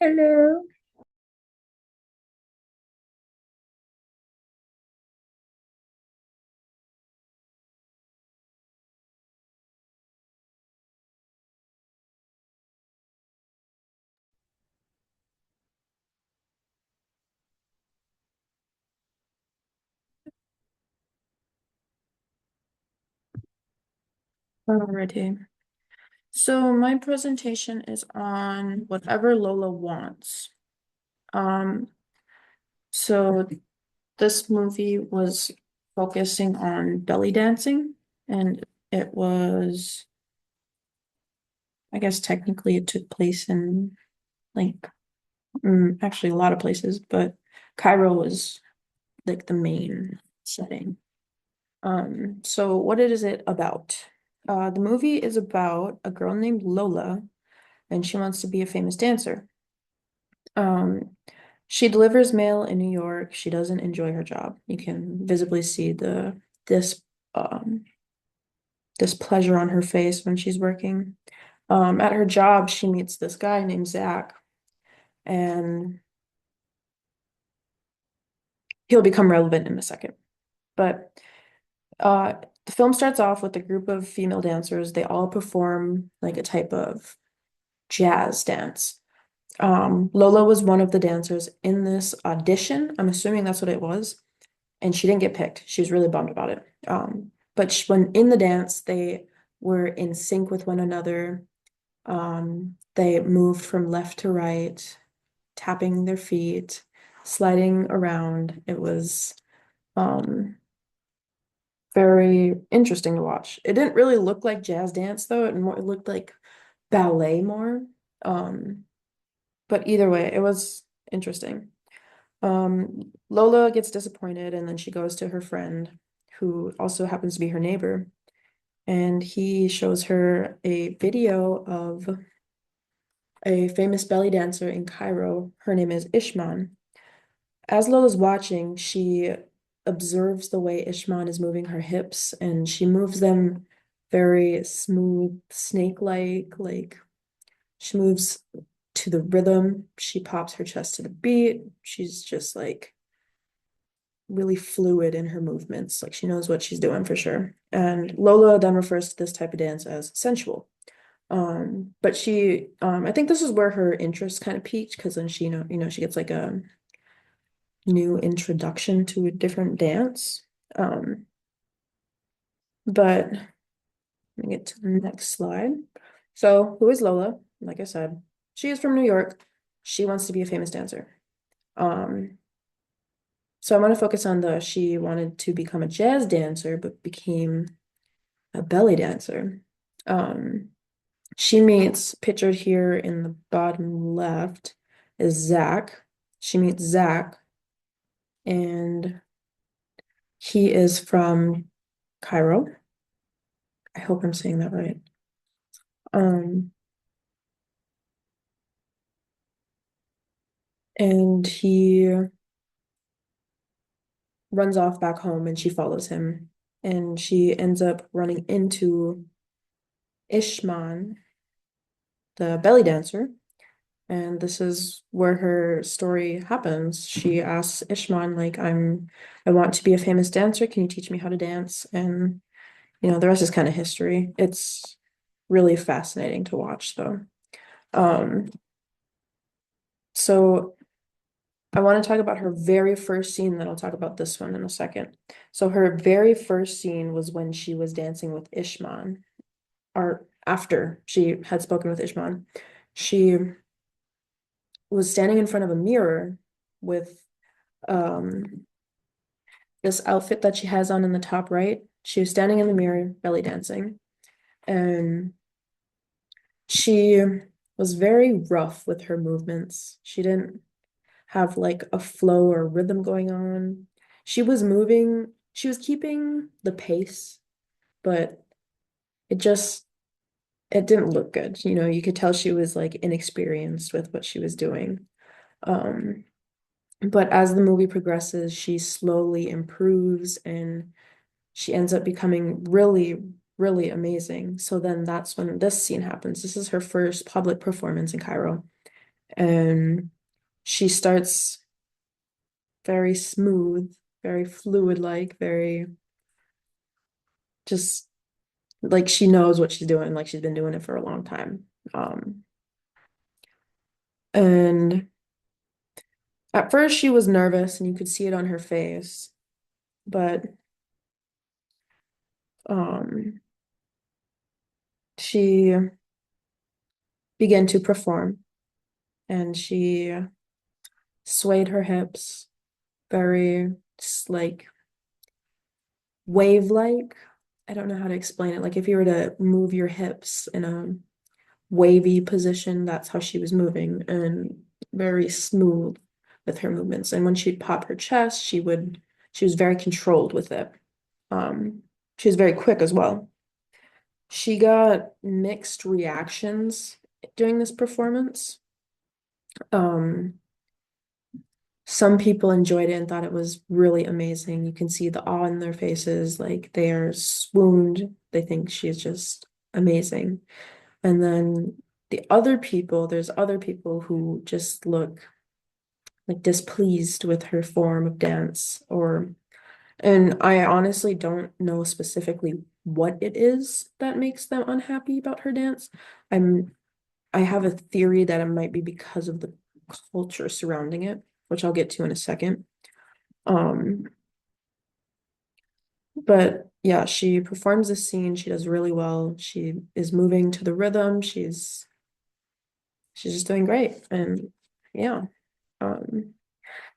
Hello. Alrighty. So my presentation is on whatever Lola wants. Um, so this movie was focusing on belly dancing, and it was, I guess technically it took place in like actually a lot of places, but Cairo was like the main setting. So what is it about? The movie is about a girl named Lola, and she wants to be a famous dancer. Um, she delivers mail in New York. She doesn't enjoy her job. You can visibly see the this um displeasure on her face when she's working. At her job, she meets this guy named Zach, and he'll become relevant in a second. But uh, the film starts off with a group of female dancers. They all perform like a type of jazz dance. Lola was one of the dancers in this audition. I'm assuming that's what it was. And she didn't get picked. She was really bummed about it. But when in the dance, they were in sync with one another. They moved from left to right, tapping their feet, sliding around. It was um, very interesting to watch. It didn't really look like jazz dance though. It looked like ballet more. Um, but either way, it was interesting. Lola gets disappointed and then she goes to her friend, who also happens to be her neighbor, and he shows her a video of a famous belly dancer in Cairo. Her name is Ishman. As Lola's watching, she observes the way Ishman is moving her hips, and she moves them very smooth, snake-like, like she moves to the rhythm. She pops her chest to the beat. She's just like really fluid in her movements. Like she knows what she's doing for sure. And Lola then refers to this type of dance as sensual. But I think this is where her interest kind of peaked because then she gets like a new introduction to a different dance. Um, but let me get to the next slide. So, who is Lola? Like I said, she is from New York. She wants to be a famous dancer. Um, so I want to focus on she wanted to become a jazz dancer, but became a belly dancer. Um, she meets, pictured here in the bottom left, is Zach. She meets Zach, and he is from Cairo. I hope I'm saying that right. Um, and he runs off back home and she follows him. And she ends up running into Ishman, the belly dancer. And this is where her story happens. She asks Ishman, like, I want to be a famous dancer. Can you teach me how to dance? And, the rest is kind of history. It's really fascinating to watch, though. Um, so I want to talk about her very first scene, then I'll talk about this one in a second. So her very first scene was when she was dancing with Ishman, or after she had spoken with Ishman. She was standing in front of a mirror with um this outfit that she has on in the top right. She was standing in the mirror, belly dancing, and she was very rough with her movements. She didn't have like a flow or rhythm going on. She was keeping the pace, but it just it didn't look good. You could tell she was like inexperienced with what she was doing. Um, but as the movie progresses, she slowly improves and she ends up becoming really, really amazing. So then that's when this scene happens. This is her first public performance in Cairo. And she starts very smooth, very fluid like, very just like she knows what she's doing, like she's been doing it for a long time. Um, and at first she was nervous and you could see it on her face, but um, she began to perform and she swayed her hips very like wave-like. I don't know how to explain it. Like if you were to move your hips in a wavy position, that's how she was moving and very smooth with her movements. And when she'd pop her chest, she was very controlled with it. Um, she was very quick as well. She got mixed reactions during this performance. Um, some people enjoyed it and thought it was really amazing. You can see the awe in their faces, like they are swooned. They think she's just amazing. And then there's other people who just look like displeased with her form of dance and I honestly don't know specifically what it is that makes them unhappy about her dance. I'm I have a theory that it might be because of the culture surrounding it, which I'll get to in a second. Um, but yeah, she performs this scene, she does really well. She is moving to the rhythm, she's just doing great. And yeah. Um,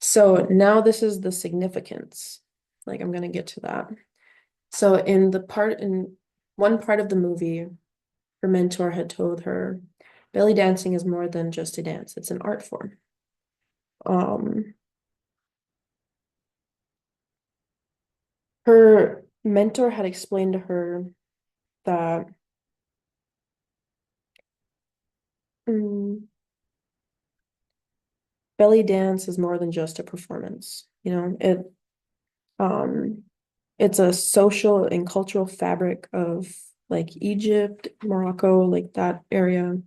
so now this is the significance. Like I'm gonna get to that. So in one part of the movie, her mentor had told her, belly dancing is more than just a dance, it's an art form. Um, her mentor had explained to her that mm, belly dance is more than just a performance. Um, it's a social and cultural fabric of like Egypt, Morocco, like that area.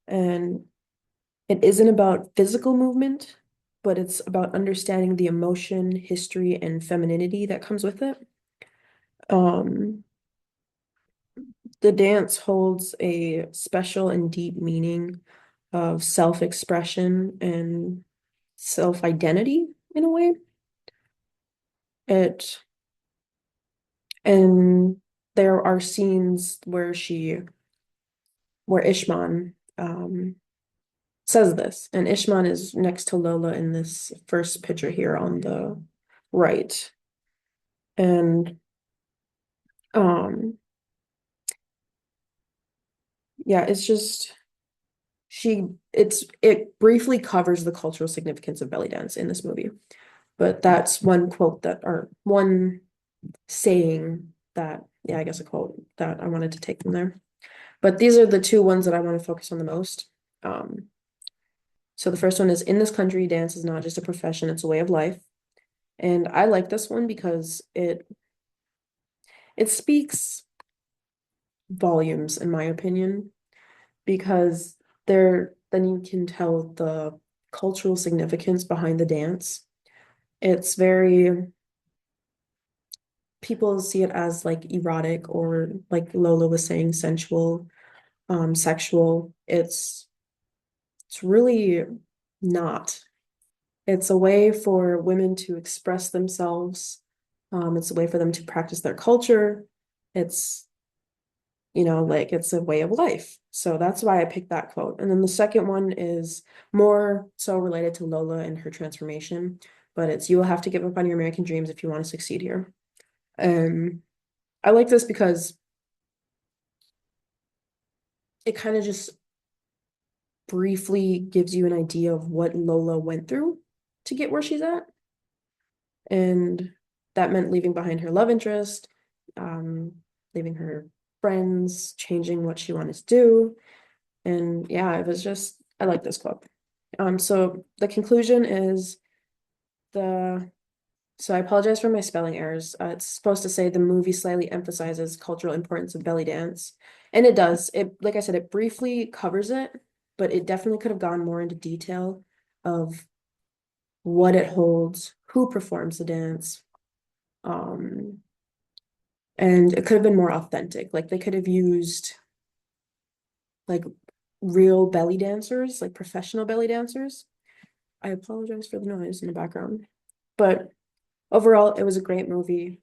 And it isn't about physical movement, but it's about understanding the emotion, history, and femininity that comes with it. Um, the dance holds a special and deep meaning of self-expression and self-identity in a way. It and there are scenes where Ishman says this, and Ishman is next to Lola in this first picture here on the right. And um yeah, it's just it briefly covers the cultural significance of belly dance in this movie. But that's one quote that or one saying that yeah, I guess a quote that I wanted to take from there. But these are the two ones that I want to focus on the most. Um so the first one is in this country, dance is not just a profession, it's a way of life. And I like this one because it speaks volumes in my opinion because then you can tell the cultural significance behind the dance. It's very people see it as like erotic or like Lola was saying sensual, sexual. It's really not. It's a way for women to express themselves. It's a way for them to practice their culture. It's like it's a way of life. So that's why I picked that quote. And then the second one is more so related to Lola and her transformation, but it's you will have to give up on your American dreams if you want to succeed here. I like this because it kind of just briefly gives you an idea of what Lola went through to get where she's at. And that meant leaving behind her love interest, um, leaving her friends, changing what she wanted to do. And yeah, it was just, I like this quote. So the conclusion is the, so I apologize for my spelling errors. It's supposed to say the movie slightly emphasizes cultural importance of belly dance. And it does. Like I said, it briefly covers it. but it definitely could have gone more into detail of what it holds, who performs the dance, um, and it could have been more authentic. Like they could have used like real belly dancers, like professional belly dancers. I apologize for the noise in the background, but overall, it was a great movie.